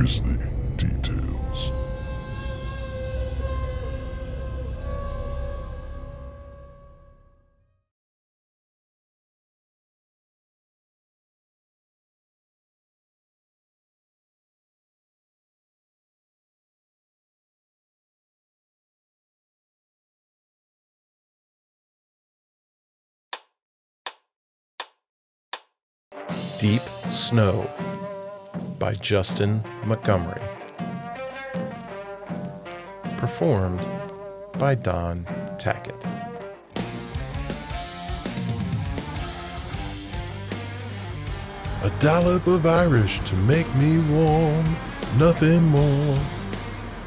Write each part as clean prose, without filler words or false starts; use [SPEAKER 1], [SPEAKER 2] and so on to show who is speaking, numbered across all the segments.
[SPEAKER 1] grisly details.
[SPEAKER 2] Deep Snow by Justin Montgomery. Performed by Don Tackett.
[SPEAKER 1] A dollop of Irish to make me warm, nothing more.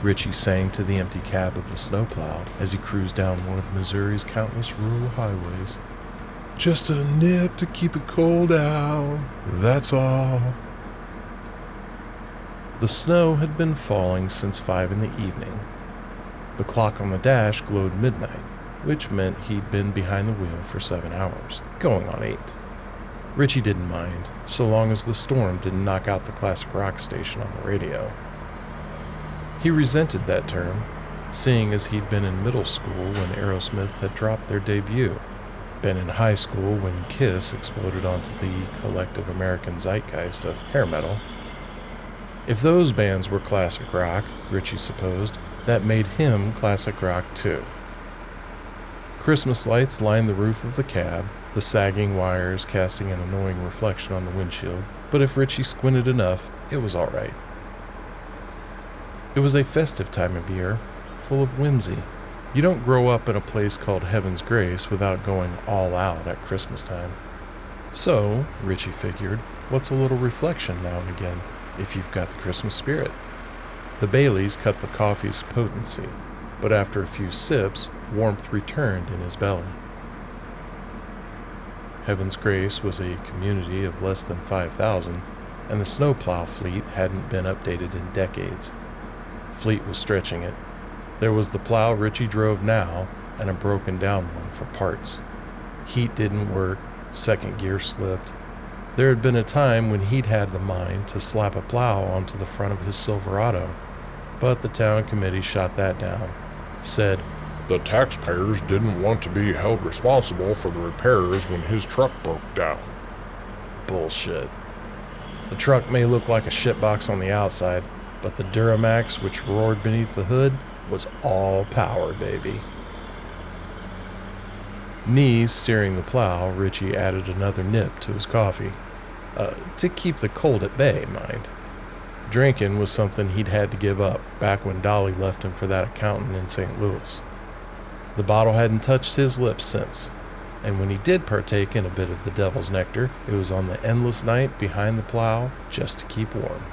[SPEAKER 2] Richie sang to the empty cab of the snowplow as he cruised down one of Missouri's countless rural highways.
[SPEAKER 1] Just a nip to keep the cold out, that's all.
[SPEAKER 2] The snow had been falling since 5 in the evening. The clock on the dash glowed midnight, which meant he'd been behind the wheel for 7 hours, going on 8. Richie didn't mind, so long as the storm didn't knock out the classic rock station on the radio. He resented that term, seeing as he'd been in middle school when Aerosmith had dropped their debut, been in high school when Kiss exploded onto the collective American zeitgeist of hair metal. If those bands were classic rock, Richie supposed, that made him classic rock too. Christmas lights lined the roof of the cab, the sagging wires casting an annoying reflection on the windshield, but if Richie squinted enough, it was all right. It was a festive time of year, full of whimsy. You don't grow up in a place called Heaven's Grace without going all out at Christmas time. So, Richie figured, what's a little reflection now and again, if you've got the Christmas spirit? The Baileys cut the coffee's potency, but after a few sips, warmth returned in his belly. Heaven's Grace was a community of less than 5,000, and the snowplow fleet hadn't been updated in decades. Fleet was stretching it. There was the plow Richie drove now, and a broken down one for parts. Heat didn't work, second gear slipped. There had been a time when he'd had the mind to slap a plow onto the front of his Silverado, but the town committee shot that down, said,
[SPEAKER 1] The taxpayers didn't want to be held responsible for the repairs when his truck broke down.
[SPEAKER 2] Bullshit. The truck may look like a shitbox on the outside, but the Duramax which roared beneath the hood was all power, baby. Knees steering the plow, Richie added another nip to his coffee. To keep the cold at bay, mind. Drinking was something he'd had to give up back when Dolly left him for that accountant in St. Louis. The bottle hadn't touched his lips since, and when he did partake in a bit of the devil's nectar, it was on the endless night behind the plow just to keep warm.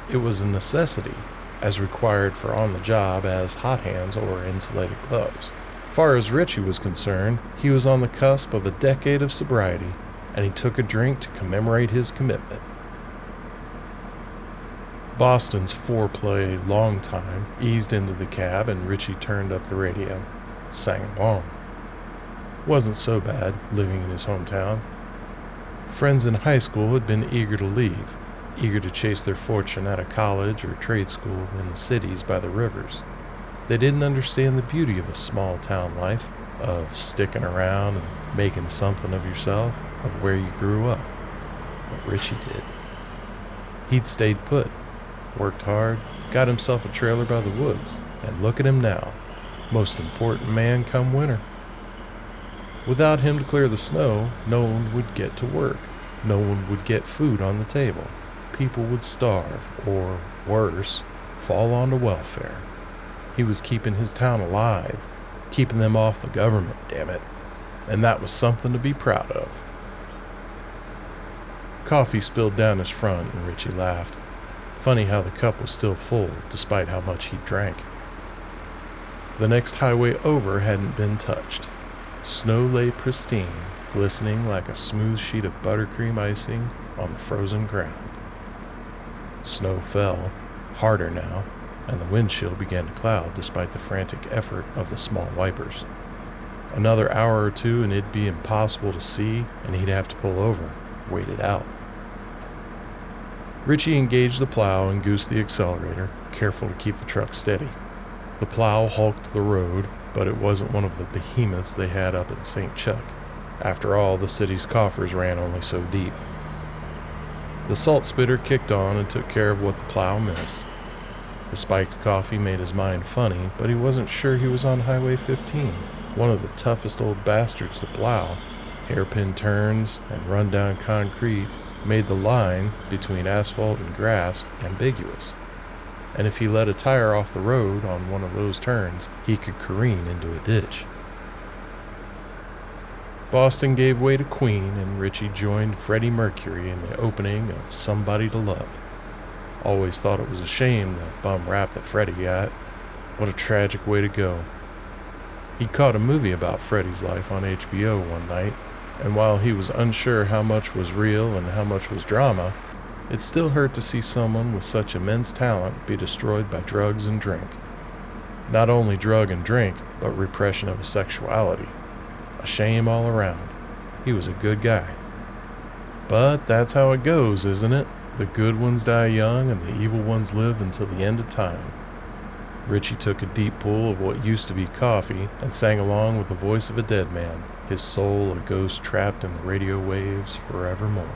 [SPEAKER 2] It was a necessity, as required for on the job as hot hands or insulated gloves. Far as Richie was concerned, he was on the cusp of a decade of sobriety, and he took a drink to commemorate his commitment. Boston's foreplay Long Time eased into the cab, and Richie turned up the radio, sang along. Wasn't so bad, living in his hometown. Friends in high school had been eager to leave, eager to chase their fortune at a college or trade school in the cities by the rivers. They didn't understand the beauty of a small town life, of sticking around and making something of yourself, of where you grew up. But Richie did. He'd stayed put, worked hard, got himself a trailer by the woods, and look at him now, most important man come winter. Without him to clear the snow, no one would get to work. No one would get food on the table. People would starve, or, worse, fall onto welfare. He was keeping his town alive, keeping them off the government, damn it. And that was something to be proud of. Coffee spilled down his front, and Richie laughed. Funny how the cup was still full, despite how much he drank. The next highway over hadn't been touched. Snow lay pristine, glistening like a smooth sheet of buttercream icing on the frozen ground. Snow fell, harder now, and the windshield began to cloud despite the frantic effort of the small wipers. Another hour or two and it'd be impossible to see, and he'd have to pull over, wait it out. Richie engaged the plow and goosed the accelerator, careful to keep the truck steady. The plow hulked the road, but it wasn't one of the behemoths they had up at St. Chuck. After all, the city's coffers ran only so deep. The salt spitter kicked on and took care of what the plow missed. The spiked coffee made his mind funny, but he wasn't sure he was on Highway 15, one of the toughest old bastards to plow. Hairpin turns and run-down concrete made the line between asphalt and grass ambiguous. And if he let a tire off the road on one of those turns, he could careen into a ditch. Boston gave way to Queen, and Richie joined Freddie Mercury in the opening of Somebody to Love. Always thought it was a shame the bum rap that Freddie got. What a tragic way to go. He caught a movie about Freddie's life on HBO one night, and while he was unsure how much was real and how much was drama, it still hurt to see someone with such immense talent be destroyed by drugs and drink. Not only drug and drink, but repression of his sexuality. A shame all around. He was a good guy. But that's how it goes, isn't it? The good ones die young and the evil ones live until the end of time. Richie took a deep pull of what used to be coffee and sang along with the voice of a dead man, his soul a ghost trapped in the radio waves forevermore.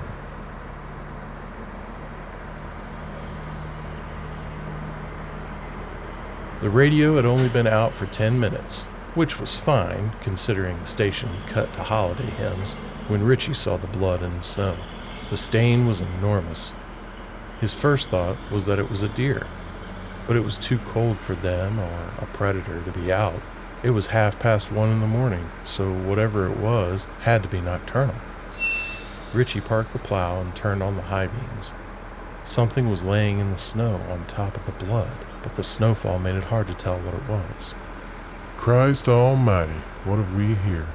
[SPEAKER 2] The radio had only been out for 10 minutes, which was fine, considering the station cut to holiday hymns, when Richie saw the blood in the snow. The stain was enormous. His first thought was that it was a deer, but it was too cold for them or a predator to be out. It was 1:30 in the morning, so whatever it was had to be nocturnal. Richie parked the plow and turned on the high beams. Something was laying in the snow on top of the blood, but the snowfall made it hard to tell what it was.
[SPEAKER 1] Christ almighty, what have we here?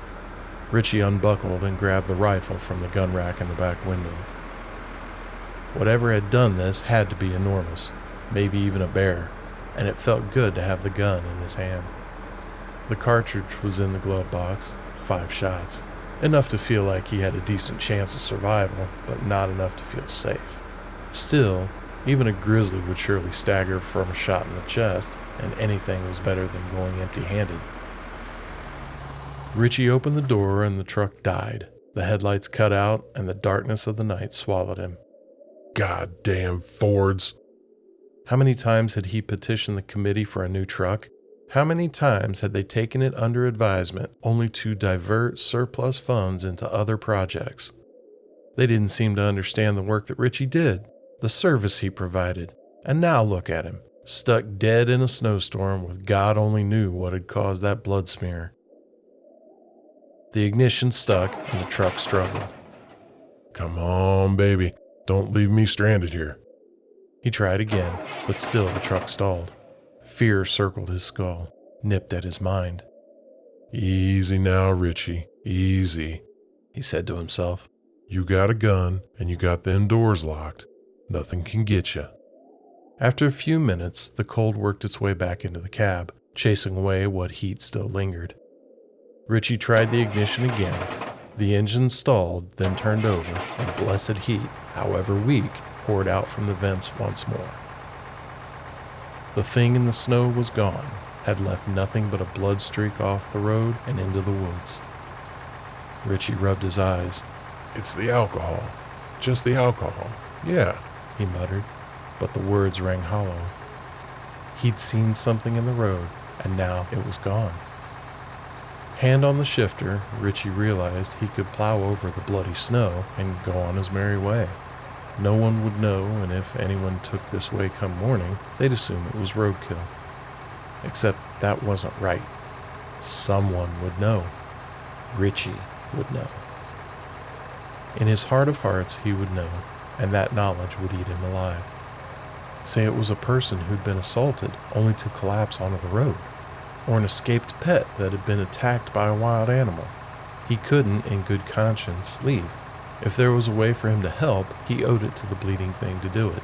[SPEAKER 2] Richie unbuckled and grabbed the rifle from the gun rack in the back window. Whatever had done this had to be enormous, maybe even a bear, and it felt good to have the gun in his hand. The cartridge was in the glove box, 5 shots, enough to feel like he had a decent chance of survival, but not enough to feel safe. Still, even a grizzly would surely stagger from a shot in the chest, and anything was better than going empty-handed. Richie opened the door and the truck died. The headlights cut out and the darkness of the night swallowed him.
[SPEAKER 1] Goddamn Fords.
[SPEAKER 2] How many times had he petitioned the committee for a new truck? How many times had they taken it under advisement only to divert surplus funds into other projects? They didn't seem to understand the work that Richie did, the service he provided, and now look at him, stuck dead in a snowstorm with God only knew what had caused that blood smear. The ignition stuck and the truck struggled.
[SPEAKER 1] Come on, baby. Don't leave me stranded here.
[SPEAKER 2] He tried again, but still the truck stalled. Fear circled his skull, nipped at his mind.
[SPEAKER 1] Easy now, Richie. Easy,
[SPEAKER 2] he said to himself.
[SPEAKER 1] You got a gun and you got them doors locked. Nothing can get you.
[SPEAKER 2] After a few minutes, the cold worked its way back into the cab, chasing away what heat still lingered. Richie tried the ignition again. The engine stalled, then turned over, and blessed heat, however weak, poured out from the vents once more. The thing in the snow was gone, had left nothing but a blood streak off the road and into the woods. Richie rubbed his eyes.
[SPEAKER 1] It's the alcohol. Just the alcohol. Yeah,
[SPEAKER 2] he muttered, but the words rang hollow. He'd seen something in the road, and now it was gone. Hand on the shifter, Richie realized he could plow over the bloody snow and go on his merry way. No one would know, and if anyone took this way come morning, they'd assume it was roadkill. Except that wasn't right. Someone would know. Richie would know. In his heart of hearts, he would know, and that knowledge would eat him alive. Say it was a person who'd been assaulted only to collapse onto the road, or an escaped pet that had been attacked by a wild animal. He couldn't, in good conscience, leave. If there was a way for him to help, he owed it to the bleeding thing to do it.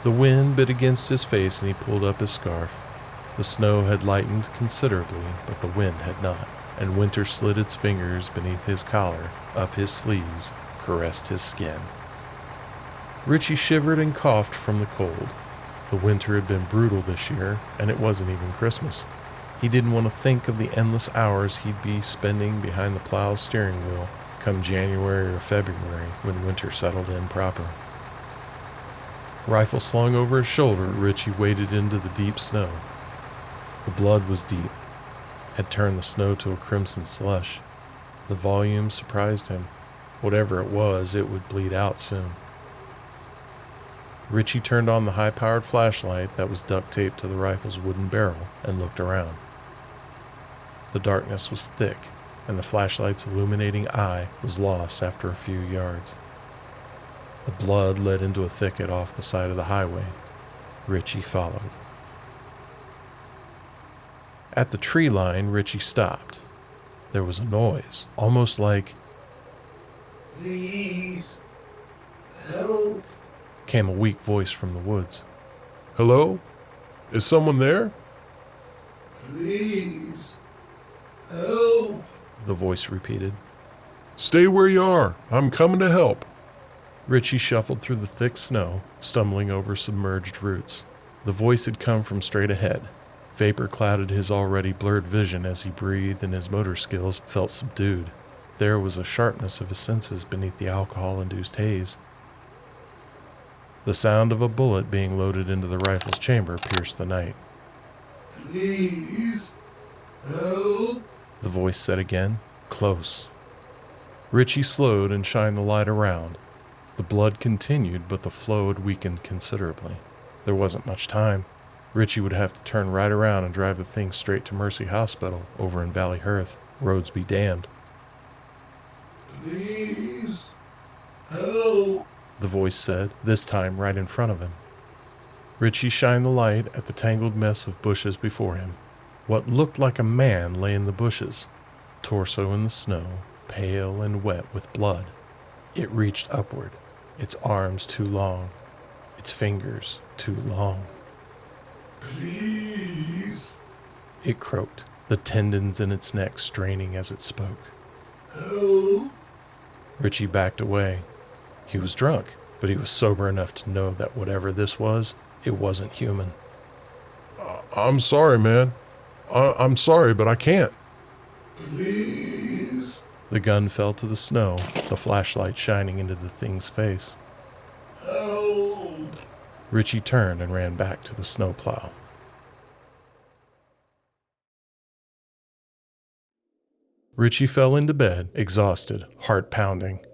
[SPEAKER 2] The wind bit against his face and he pulled up his scarf. The snow had lightened considerably, but the wind had not, and winter slid its fingers beneath his collar, up his sleeves, caressed his skin. Richie shivered and coughed from the cold. The winter had been brutal this year, and it wasn't even Christmas. He didn't want to think of the endless hours he'd be spending behind the plow's steering wheel come January or February when winter settled in proper. Rifle slung over his shoulder, Richie waded into the deep snow. The blood was deep, had turned the snow to a crimson slush. The volume surprised him. Whatever it was, it would bleed out soon. Richie turned on the high-powered flashlight that was duct-taped to the rifle's wooden barrel and looked around. The darkness was thick, and the flashlight's illuminating eye was lost after a few yards. The blood led into a thicket off the side of the highway. Richie followed. At the tree line, Richie stopped. There was a noise, almost like,
[SPEAKER 1] "Please, help,"
[SPEAKER 2] came a weak voice from the woods.
[SPEAKER 1] "Hello? Is someone there?"
[SPEAKER 3] "Please, help,"
[SPEAKER 2] the voice repeated.
[SPEAKER 1] "Stay where you are. I'm coming to help."
[SPEAKER 2] Richie shuffled through the thick snow, stumbling over submerged roots. The voice had come from straight ahead. Vapor clouded his already blurred vision as he breathed, and his motor skills felt subdued. There was a sharpness of his senses beneath the alcohol-induced haze. The sound of a bullet being loaded into the rifle's chamber pierced the night.
[SPEAKER 3] "Please, help,"
[SPEAKER 2] The voice said again, close. Richie slowed and shined the light around. The blood continued, but the flow had weakened considerably. There wasn't much time. Richie would have to turn right around and drive the thing straight to Mercy Hospital over in Valley Hearth. Roads be damned.
[SPEAKER 3] "Please, help,"
[SPEAKER 2] The voice said, this time right in front of him. Richie shined the light at the tangled mess of bushes before him. What looked like a man lay in the bushes, torso in the snow, pale and wet with blood. It reached upward, its arms too long, its fingers too long.
[SPEAKER 3] "Please,
[SPEAKER 2] It croaked, the tendons in its neck straining as it spoke.
[SPEAKER 3] help."
[SPEAKER 2] Richie backed away. He was drunk, but he was sober enough to know that whatever this was, it wasn't human.
[SPEAKER 1] "I'm sorry, man. I'm sorry, but I can't."
[SPEAKER 3] "Please,
[SPEAKER 2] The gun fell to the snow, the flashlight shining into the thing's face.
[SPEAKER 3] help."
[SPEAKER 2] Richie turned and ran back to the snowplow. Richie fell into bed, exhausted, heart pounding.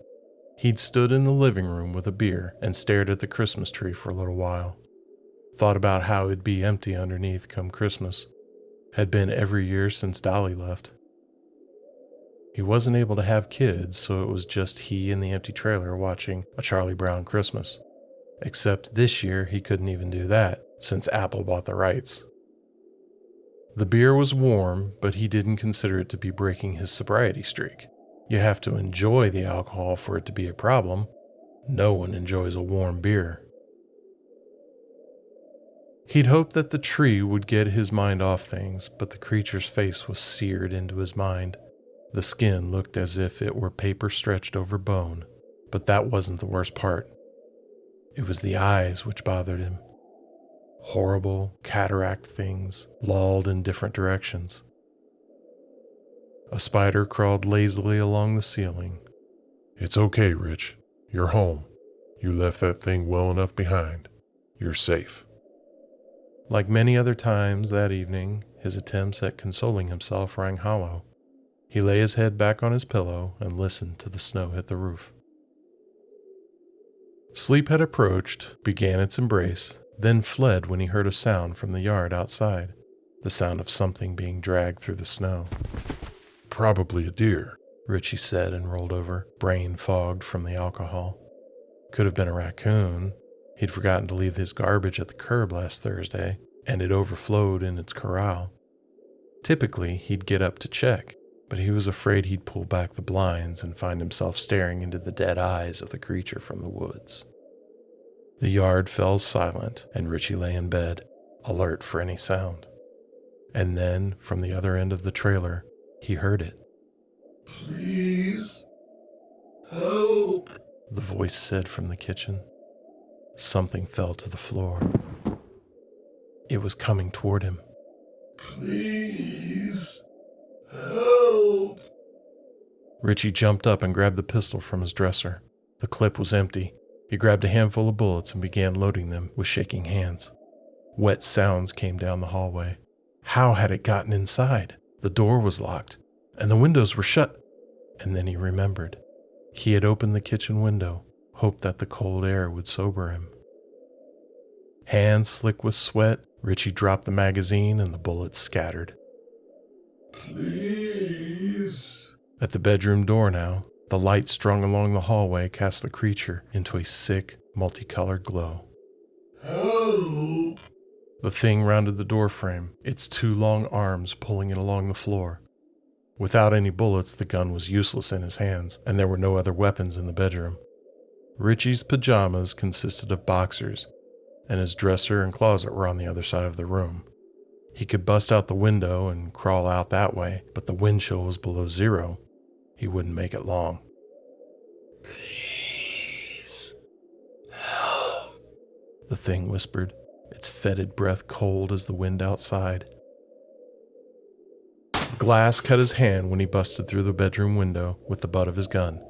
[SPEAKER 2] He'd stood in the living room with a beer and stared at the Christmas tree for a little while. Thought about how it'd be empty underneath come Christmas. Had been every year since Dolly left. He wasn't able to have kids, so it was just he and the empty trailer watching A Charlie Brown Christmas. Except this year he couldn't even do that, since Apple bought the rights. The beer was warm, but he didn't consider it to be breaking his sobriety streak. You have to enjoy the alcohol for it to be a problem. No one enjoys a warm beer. He'd hoped that the tree would get his mind off things, but the creature's face was seared into his mind. The skin looked as if it were paper stretched over bone, but that wasn't the worst part. It was the eyes which bothered him. Horrible, cataract things, lolled in different directions. A spider crawled lazily along the ceiling.
[SPEAKER 1] "It's okay, Rich. You're home. You left that thing well enough behind. You're safe."
[SPEAKER 2] Like many other times that evening, his attempts at consoling himself rang hollow. He lay his head back on his pillow and listened to the snow hit the roof. Sleep had approached, began its embrace, then fled when he heard a sound from the yard outside, the sound of something being dragged through the snow.
[SPEAKER 1] "Probably a deer,"
[SPEAKER 2] Richie said and rolled over, brain fogged from the alcohol. Could have been a raccoon. He'd forgotten to leave his garbage at the curb last Thursday, and it overflowed in its corral. Typically, he'd get up to check, but he was afraid he'd pull back the blinds and find himself staring into the dead eyes of the creature from the woods. The yard fell silent, and Richie lay in bed, alert for any sound. And then, from the other end of the trailer, he heard it.
[SPEAKER 3] "Please, help,"
[SPEAKER 2] The voice said from the kitchen. Something fell to the floor. It was coming toward him.
[SPEAKER 3] Please. Help.
[SPEAKER 2] Richie jumped up and grabbed the pistol from his dresser. The clip was empty. He grabbed a handful of bullets and began loading them with shaking hands. Wet sounds came down the hallway. How had it gotten inside? The door was locked, and the windows were shut. And then he remembered. He had opened the kitchen window, hoped that the cold air would sober him. Hands slick with sweat, Richie dropped the magazine and the bullets scattered.
[SPEAKER 3] Please.
[SPEAKER 2] At the bedroom door now, the light strung along the hallway cast the creature into a sick, multicolored glow.
[SPEAKER 3] Help.
[SPEAKER 2] The thing rounded the doorframe, its two long arms pulling it along the floor. Without any bullets, the gun was useless in his hands, and there were no other weapons in the bedroom. Richie's pajamas consisted of boxers, and his dresser and closet were on the other side of the room. He could bust out the window and crawl out that way, but the wind chill was below zero. He wouldn't make it long.
[SPEAKER 3] Please. Help.
[SPEAKER 2] The thing whispered, its fetid breath cold as the wind outside. Glass cut his hand when he busted through the bedroom window with the butt of his gun.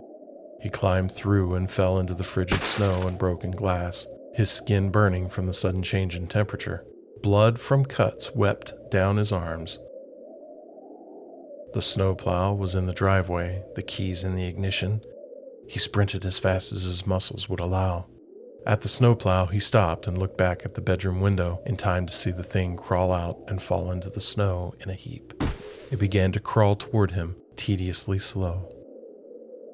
[SPEAKER 2] He climbed through and fell into the frigid snow and broken glass, his skin burning from the sudden change in temperature. Blood from cuts wept down his arms. The snowplow was in the driveway, the keys in the ignition. He sprinted as fast as his muscles would allow. At the snowplow, he stopped and looked back at the bedroom window in time to see the thing crawl out and fall into the snow in a heap. It began to crawl toward him, tediously slow.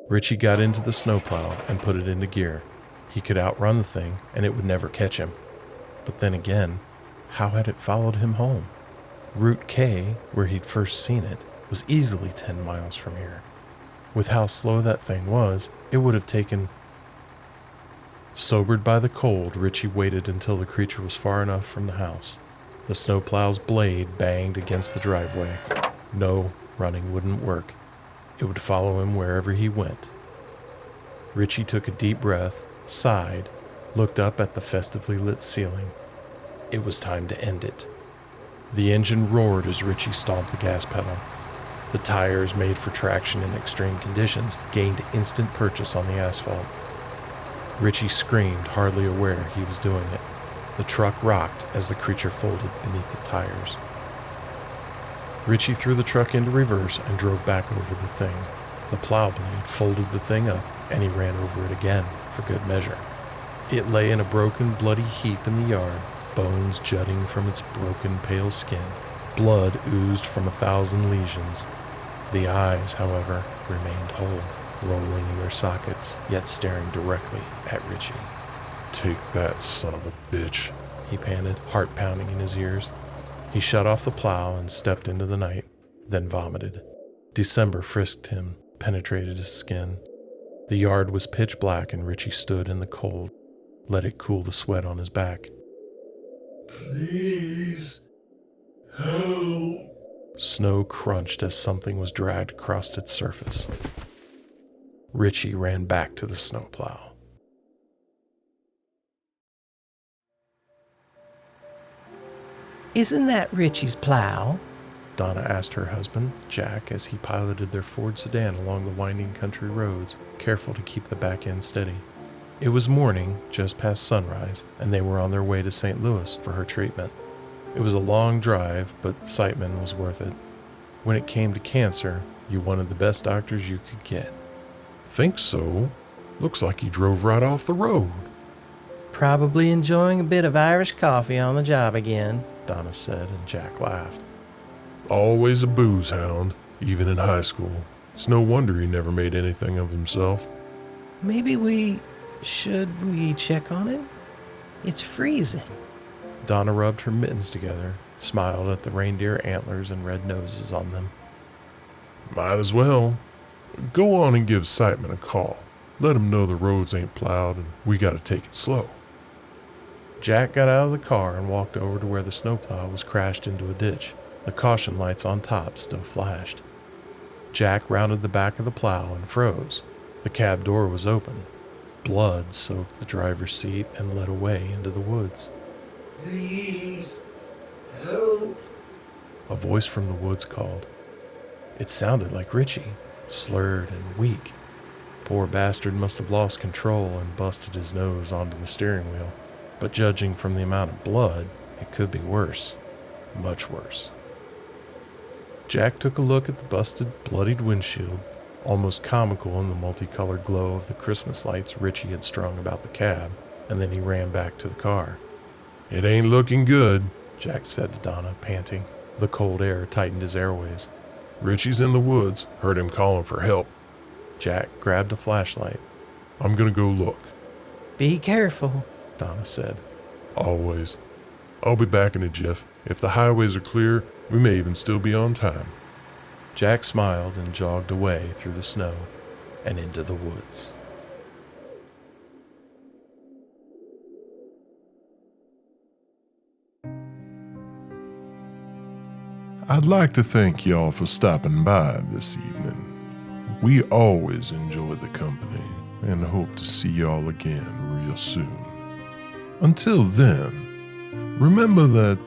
[SPEAKER 2] Richie got into the snowplow and put it into gear. He could outrun the thing, and it would never catch him. But then again, how had it followed him home? Route K, where he'd first seen it, was easily 10 miles from here. With how slow that thing was, it would have taken... Sobered by the cold, Richie waited until the creature was far enough from the house. The snowplow's blade banged against the driveway. No, running wouldn't work. It would follow him wherever he went. Richie took a deep breath, sighed, looked up at the festively lit ceiling. It was time to end it. The engine roared as Richie stomped the gas pedal. The tires, made for traction in extreme conditions, gained instant purchase on the asphalt. Richie screamed, hardly aware he was doing it. The truck rocked as the creature folded beneath the tires. Richie threw the truck into reverse and drove back over the thing. The plow blade folded the thing up, and he ran over it again, for good measure. It lay in a broken, bloody heap in the yard, bones jutting from its broken, pale skin. Blood oozed from 1,000 lesions. The eyes, however, remained whole, rolling in their sockets, yet staring directly at Richie.
[SPEAKER 1] Take that, son of a bitch,
[SPEAKER 2] He panted, heart pounding in his ears. He shut off the plow and stepped into the night, then vomited. December frisked him, penetrated his skin. The yard was pitch black, and Richie stood in the cold, let it cool the sweat on his back.
[SPEAKER 3] Please. Help.
[SPEAKER 2] Snow crunched as something was dragged across its surface. Richie ran back to the snowplow.
[SPEAKER 4] Isn't that Richie's plow?
[SPEAKER 2] Donna asked her husband, Jack, as he piloted their Ford sedan along the winding country roads, careful to keep the back end steady. It was morning, just past sunrise, and they were on their way to St. Louis for her treatment. It was a long drive, but Siteman was worth it. When it came to cancer, you wanted the best doctors you could get.
[SPEAKER 1] Think so? Looks like he drove right off the road.
[SPEAKER 4] Probably enjoying a bit of Irish coffee on the job again.
[SPEAKER 2] Donna said, and Jack laughed.
[SPEAKER 1] Always a booze hound, even in high school. It's no wonder he never made anything of himself.
[SPEAKER 4] Maybe should we check on it? It's freezing.
[SPEAKER 2] Donna rubbed her mittens together, smiled at the reindeer antlers and red noses on them.
[SPEAKER 1] Might as well. Go on and give Siteman a call. Let him know the roads ain't plowed and we gotta take it slow.
[SPEAKER 2] Jack got out of the car and walked over to where the snowplow was crashed into a ditch. The caution lights on top still flashed. Jack rounded the back of the plow and froze. The cab door was open. Blood soaked the driver's seat and led away into the woods.
[SPEAKER 3] Please. Help.
[SPEAKER 2] A voice from the woods called. It sounded like Richie, slurred and weak. Poor bastard must have lost control and busted his nose onto the steering wheel. But judging from the amount of blood, it could be worse. Much worse. Jack took a look at the busted, bloodied windshield, almost comical in the multicolored glow of the Christmas lights Richie had strung about the cab, and then he ran back to the car.
[SPEAKER 1] It ain't looking good,
[SPEAKER 2] Jack said to Donna, panting. The cold air tightened his airways.
[SPEAKER 1] Richie's in the woods. Heard him calling for help.
[SPEAKER 2] Jack grabbed a flashlight.
[SPEAKER 1] I'm gonna go look.
[SPEAKER 4] Be careful.
[SPEAKER 2] Donna said.
[SPEAKER 1] Always. I'll be back in a jiff. If the highways are clear, we may even still be on time.
[SPEAKER 2] Jack smiled and jogged away through the snow and into the woods.
[SPEAKER 1] I'd like to thank y'all for stopping by this evening. We always enjoy the company and hope to see y'all again real soon. Until then, remember that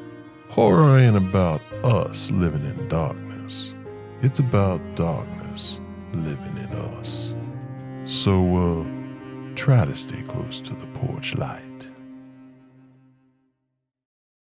[SPEAKER 1] horror ain't about us living in darkness. It's about darkness living in us. So, try to stay close to the porch light.